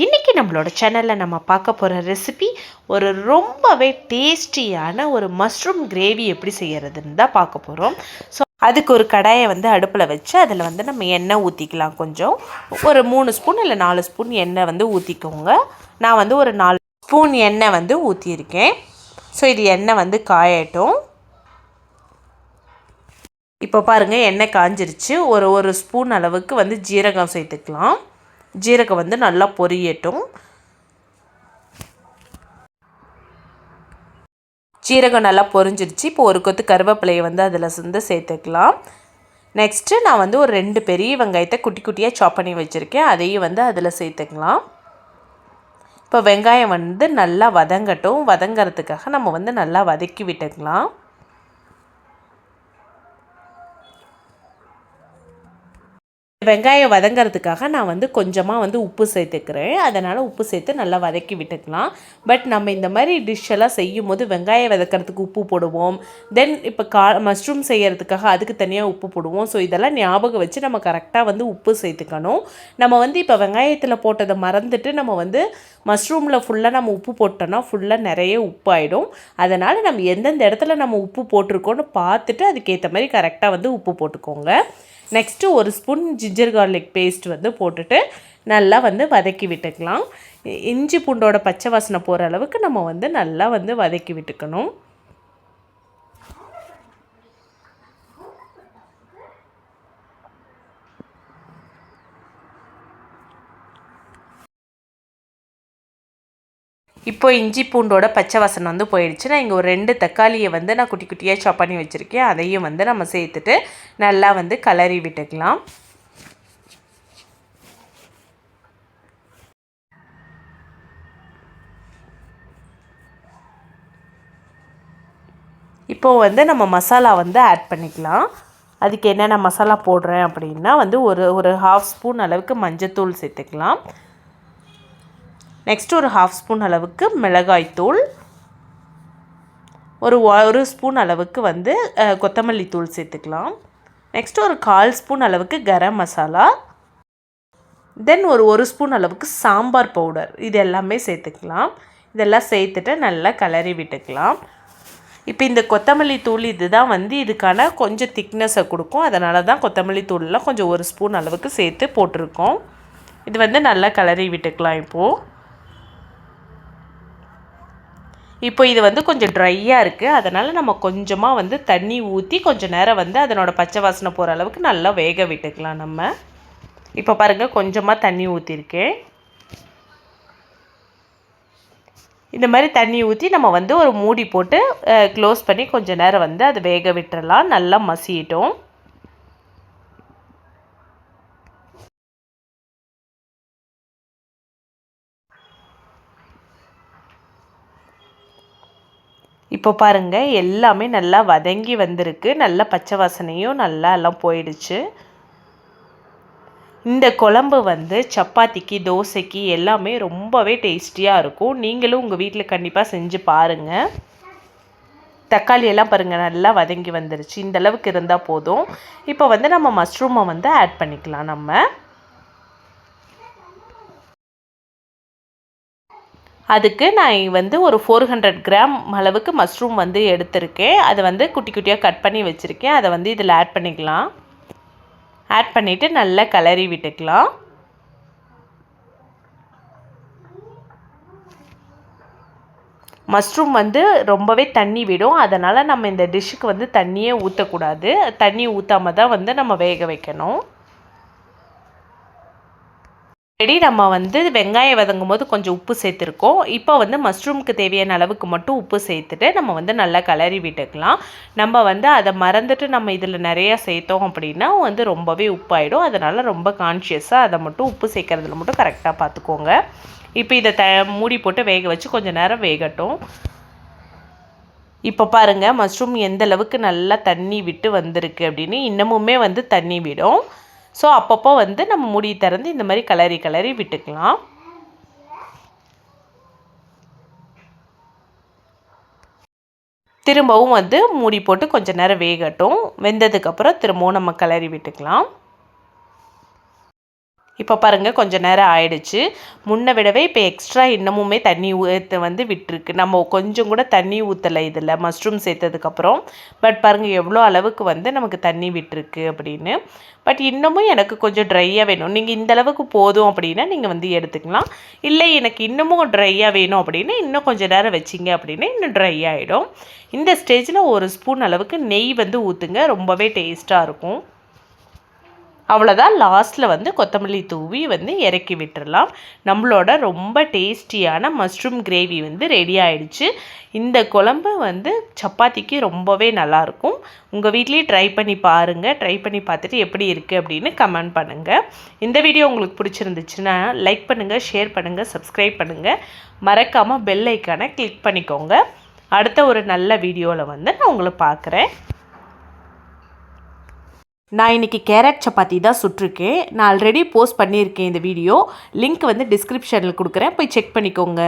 இன்றைக்கி நம்மளோட சேனலில் நம்ம பார்க்க போகிற ரெசிபி ஒரு ரொம்பவே டேஸ்டியான ஒரு மஷ்ரூம் கிரேவி எப்படி செய்கிறதுன்னு தான் பார்க்க போகிறோம். ஸோ அதுக்கு ஒரு கடாயை வந்து அடுப்பில் வச்சு அதில் வந்து நம்ம எண்ணெய் ஊற்றிக்கலாம். கொஞ்சம் ஒரு 3 ஸ்பூன் இல்லை 4 ஸ்பூன் எண்ணெய் வந்து ஊற்றிக்கோங்க. நான் வந்து ஒரு 4 ஸ்பூன் எண்ணெய் வந்து ஊற்றியிருக்கேன். ஸோ இது எண்ணெய் வந்து காயட்டும். இப்போ பாருங்கள், எண்ணெய் காஞ்சிருச்சு. ஒரு ஸ்பூன் அளவுக்கு வந்து ஜீரகம் சேர்த்துக்கலாம். ஜீரகம் வந்து நல்லா பொரியட்டும். ஜீரகம் நல்லா பொரிஞ்சிருச்சு. இப்போ ஒரு கொத்து கருவேப்பிலையை வந்து அதில் வந்து சேர்த்துக்கலாம். நெக்ஸ்ட்டு நான் வந்து ஒரு 2 பெரிய வெங்காயத்தை குட்டி குட்டியாக சாப் பண்ணி வச்சுருக்கேன். அதையும் வந்து அதில் சேர்த்துக்கலாம். இப்போ வெங்காயம் வந்து நல்லா வதங்கட்டும். வதங்கிறதுக்காக நம்ம வந்து நல்லா வதக்கி விட்டுக்கலாம். வெங்காயம் வதங்கிறதுக்காக நான் வந்து கொஞ்சமாக வந்து உப்பு சேர்த்துக்கிறேன். அதனால் உப்பு சேர்த்து நல்லா வதக்கி விட்டுக்கலாம். பட் நம்ம இந்த மாதிரி டிஷ்ஷெல்லாம் செய்யும் போது வெங்காயம் வதக்கிறதுக்கு உப்பு போடுவோம். தென் இப்போ மஷ்ரூம் செய்கிறதுக்காக அதுக்கு தனியாக உப்பு போடுவோம். ஸோ இதெல்லாம் ஞாபகம் வச்சு நம்ம கரெக்டாக வந்து உப்பு சேர்த்துக்கணும். நம்ம வந்து இப்போ வெங்காயத்தில் போட்டதை மறந்துட்டு நம்ம வந்து மஷ்ரூமில் ஃபுல்லாக நம்ம உப்பு போட்டோன்னா ஃபுல்லாக நிறைய உப்பு ஆகிடும். அதனால் நம்ம எந்தெந்த இடத்துல நம்ம உப்பு போட்டிருக்கோன்னு பார்த்துட்டு அதுக்கேற்ற மாதிரி கரெக்டாக வந்து உப்பு போட்டுக்கோங்க. நெக்ஸ்ட்டு ஒரு ஸ்பூன் ஜிஞ்சர் கார்லிக் பேஸ்ட் வந்து போட்டுட்டு நல்லா வந்து வதக்கி விட்டுக்கலாம். இஞ்சி பூண்டோட பச்சை வாசனை போகிற அளவுக்கு நம்ம வந்து நல்லா வந்து வதக்கி விட்டுக்கணும். இப்போ இஞ்சி பூண்டோட பச்சை வாசனை வந்து போயிடுச்சு. நான் இங்கே ஒரு 2 தக்காளியை வந்து நான் குட்டி குட்டியாக சாப் பண்ணி வச்சுருக்கேன். அதையும் வந்து நம்ம சேர்த்துட்டு நல்லா வந்து கலரி விட்டுக்கலாம். இப்போது வந்து நம்ம மசாலா வந்து ஆட் பண்ணிக்கலாம். அதுக்கு என்னென்ன மசாலா போடுறேன் அப்படின்னா வந்து ஒரு 1/2 ஸ்பூன் அளவுக்கு மஞ்சத்தூள் சேர்த்துக்கலாம். நெக்ஸ்ட்டு ஒரு 1/2 ஸ்பூன் அளவுக்கு மிளகாய்த்தூள், ஒரு ஸ்பூன் அளவுக்கு வந்து கொத்தமல்லி தூள் சேர்த்துக்கலாம். நெக்ஸ்ட்டு ஒரு 1/4 ஸ்பூன் அளவுக்கு கரம் மசாலா, தென் ஒரு ஸ்பூன் அளவுக்கு சாம்பார் பவுடர், இது எல்லாமே சேர்த்துக்கலாம். இதெல்லாம் சேர்த்துட்டு நல்லா கலரி விட்டுக்கலாம். இப்போ இந்த கொத்தமல்லி தூள் இதுதான் வந்து இதுக்கான கொஞ்சம் திக்னஸை கொடுக்கும். அதனால தான் கொத்தமல்லி தூள்லாம் கொஞ்சம் 1 ஸ்பூன் அளவுக்கு சேர்த்து போட்டிருக்கோம். இது வந்து நல்லா கலரி விட்டுக்கலாம். இப்போ இது வந்து கொஞ்சம் ட்ரையாக இருக்குது. அதனால் நம்ம கொஞ்சமாக வந்து தண்ணி ஊற்றி கொஞ்சம் நேரம் வந்து அதனோட பச்சை வாசனை போகிற அளவுக்கு நல்லா வேக விட்டுக்கலாம் நம்ம. இப்போ பாருங்கள், கொஞ்சமாக தண்ணி ஊற்றிருக்கேன். இந்த மாதிரி தண்ணி ஊற்றி நம்ம வந்து ஒரு மூடி போட்டு க்ளோஸ் பண்ணி கொஞ்சம் நேரம் வந்து அதை வேக விட்டுறலாம். நல்லா மசியட்டும். இப்போ பாருங்கள், எல்லாமே நல்லா வதங்கி வந்திருக்கு. நல்ல பச்சை வாசனையும் நல்லா எல்லாம் போயிடுச்சு. இந்த குழம்பு வந்து சப்பாத்திக்கு, தோசைக்கு எல்லாமே ரொம்பவே டேஸ்டியாக இருக்கும். நீங்களும் உங்கள் வீட்டில் கண்டிப்பாக செஞ்சு பாருங்கள். தக்காளி எல்லாம் பாருங்கள் நல்லா வதங்கி வந்துருச்சு. இந்த அளவுக்கு இருந்தால் போதும். இப்போ வந்து நம்ம மஷ்ரூமை வந்து ஆட் பண்ணிக்கலாம் நம்ம. அதுக்கு நான் வந்து ஒரு 400 கிராம் அளவுக்கு மஷ்ரூம் வந்து எடுத்திருக்கேன். அதை வந்து குட்டி குட்டியாக கட் பண்ணி வச்சுருக்கேன். அதை வந்து இதில் ஆட் பண்ணிக்கலாம். ஆட் பண்ணிவிட்டு நல்லா கலரி விட்டுக்கலாம். மஷ்ரூம் வந்து ரொம்பவே தண்ணி விடும். அதனால் நம்ம இந்த டிஷ்ஷுக்கு வந்து தண்ணியே ஊற்றக்கூடாது. தண்ணி ஊற்றாம தான் வந்து நம்ம வேக வைக்கணும். ரெடி. நம்ம வந்து வெங்காயம் வதங்கும் போது கொஞ்சம் உப்பு சேர்த்துருக்கோம். இப்போ வந்து மஷ்ரூமுக்கு தேவையான அளவுக்கு மட்டும் உப்பு சேர்த்துட்டு நம்ம வந்து நல்லா கலரி விட்டுக்கலாம். நம்ம வந்து அதை மறந்துட்டு நம்ம இதில் நிறையா சேர்த்தோம் அப்படின்னா வந்து ரொம்பவே உப்பாயிடும். அதனால் ரொம்ப கான்ஷியஸாக அதை மட்டும் உப்பு சேர்க்குறதுல மட்டும் கரெக்டாக பார்த்துக்கோங்க. இப்போ இதை மூடி போட்டு வேக வச்சு கொஞ்சம் நேரம் வேகட்டும். இப்போ பாருங்கள், மஷ்ரூம் எந்த அளவுக்கு நல்லா தண்ணி விட்டு வந்திருக்கு அப்படின்னு. இன்னமுமே வந்து தண்ணி விடும். ஸோ அப்பப்போ வந்து நம்ம மூடி திறந்து இந்த மாதிரி கலரி விட்டுக்கலாம். திரும்பவும் வந்து மூடி போட்டு கொஞ்சம் நேரம் வேகட்டும். வெந்ததுக்கப்புறம் திரும்பவும் நம்ம கலரி விட்டுக்கலாம். இப்போ பாருங்கள் கொஞ்சம் நேரம் ஆயிடுச்சு. முன்னை விடவே இப்போ எக்ஸ்ட்ரா இன்னமுமே தண்ணி வந்து விட்டுருக்கு. நம்ம கொஞ்சம் கூட தண்ணி ஊற்றலை இதில் மஷ்ரூம் சேர்த்ததுக்கப்புறம். பட் பாருங்கள் எவ்வளோ அளவுக்கு வந்து நமக்கு தண்ணி விட்டுருக்கு அப்படின்னு. பட் இன்னமும் எனக்கு கொஞ்சம் ட்ரையாக வேணும். நீங்கள் இந்த அளவுக்கு போதும் அப்படின்னா நீங்கள் வந்து எடுத்துக்கலாம். இல்லை எனக்கு இன்னமும் ட்ரையாக வேணும் அப்படின்னா இன்னும் கொஞ்சம் நேரம் வச்சிங்க அப்படின்னா இன்னும் ட்ரை ஆகிடும். இந்த ஸ்டேஜில் ஒரு ஸ்பூன் அளவுக்கு நெய் வந்து ஊற்றுங்க, ரொம்பவே டேஸ்ட்டாக இருக்கும். அவ்வளோதான். லாஸ்ட்டில் வந்து கொத்தமல்லி தூவி வந்து இறக்கி விட்டுறலாம். நம்மளோட ரொம்ப டேஸ்டியான மஷ்ரூம் கிரேவி வந்து ரெடி ஆகிடுச்சு. இந்த குழம்பு வந்து சப்பாத்திக்கு ரொம்பவே நல்லாயிருக்கும். உங்கள் வீட்லேயே ட்ரை பண்ணி பாருங்கள். ட்ரை பண்ணி பார்த்துட்டு எப்படி இருக்குது அப்படின்னு கமெண்ட் பண்ணுங்கள். இந்த வீடியோ உங்களுக்கு பிடிச்சிருந்துச்சுன்னா லைக் பண்ணுங்கள், ஷேர் பண்ணுங்கள், சப்ஸ்கிரைப் பண்ணுங்கள். மறக்காமல் பெல் ஐக்கானை கிளிக் பண்ணிக்கோங்க. அடுத்த ஒரு நல்ல வீடியோவில் வந்து நான் உங்களை பார்க்குறேன். நான் இன்றைக்கி கேரட் சப்பாத்தி தான் சுட்டிருக்கேன். நான் ஆல்ரெடி போஸ்ட் பண்ணியிருக்கேன் இந்த வீடியோ. லிங்க் வந்து டிஸ்கிரிப்ஷனில் கொடுக்குறேன், போய் செக் பண்ணிக்கோங்க.